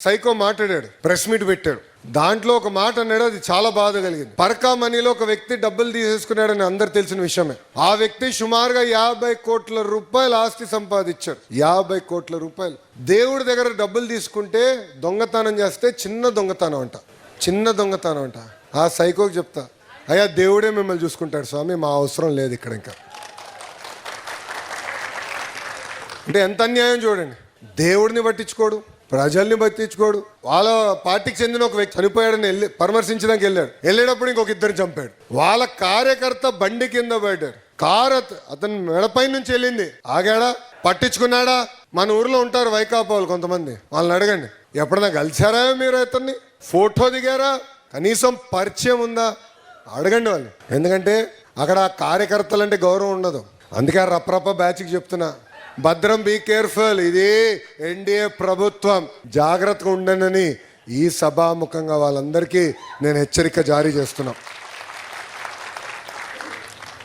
Psycho మాట్లాడాడు, press meet పెట్టాడు. దాంట్లో ఒక మాట అన్నాడు, అది చాలా బాధ కలిగింది. పర్కా మనీలో ఒక వ్యక్తి డబ్బులు తీసేసుకున్నాడని అందరు తెలిసిన విషయమే. ఆ వ్యక్తి సుమారుగా 50 కోట్ల రూపాయలు ఆస్తి సంపాదించాడు. 50 కోట్ల రూపాయలు. దేవుడి దగ్గర డబ్బులు తీసుకుంటే దొంగతనం చేస్తే చిన్న దొంగతనం అంట, చిన్న దొంగతనం అంట. ఆ సైకోకి చెప్తా, అయ్యా దేవుడే మిమ్మల్ని చూసుకుంటాడు స్వామి, మా అవసరం లేదు ఇక్కడ. ఇంకా అంటే ఎంత అన్యాయం చూడండి. దేవుడిని పట్టించుకోడు, ప్రజల్ని పట్టించుకోడు. వాళ్ళ పార్టీకి చెందిన ఒక వ్యక్తి చనిపోయాడని పరామర్శించడానికి వెళ్ళేటప్పుడు ఇంకొక ఇద్దరు చంపాడు. వాళ్ళ కార్యకర్త బండి కింద పడ్డాడు. కారు అతని మెడపై నుంచి వెళ్ళింది. ఆగాడా? పట్టించుకున్నాడా? మన ఊర్లో ఉంటారు వైకాపా వాళ్ళు కొంతమంది, వాళ్ళని అడగండి, ఎప్పుడన్నా కలిసారా మీరు? అతన్ని ఫోటో దిగారా? కనీసం పరిచయం ఉందా? అడగండి వాళ్ళు. ఎందుకంటే అక్కడ కార్యకర్తలు అంటే గౌరవం ఉండదు. అందుకే రప్రప్ప బ్యాచ్కి చెప్తున్నా, భద్రం, బీ కేర్ఫుల్. ఇది ఎన్డీఏ ప్రభుత్వం, జాగ్రత్తగా ఉండండి. ఈ సభాముఖంగా వాళ్ళందరికీ నేను హెచ్చరిక జారీ చేస్తున్నా.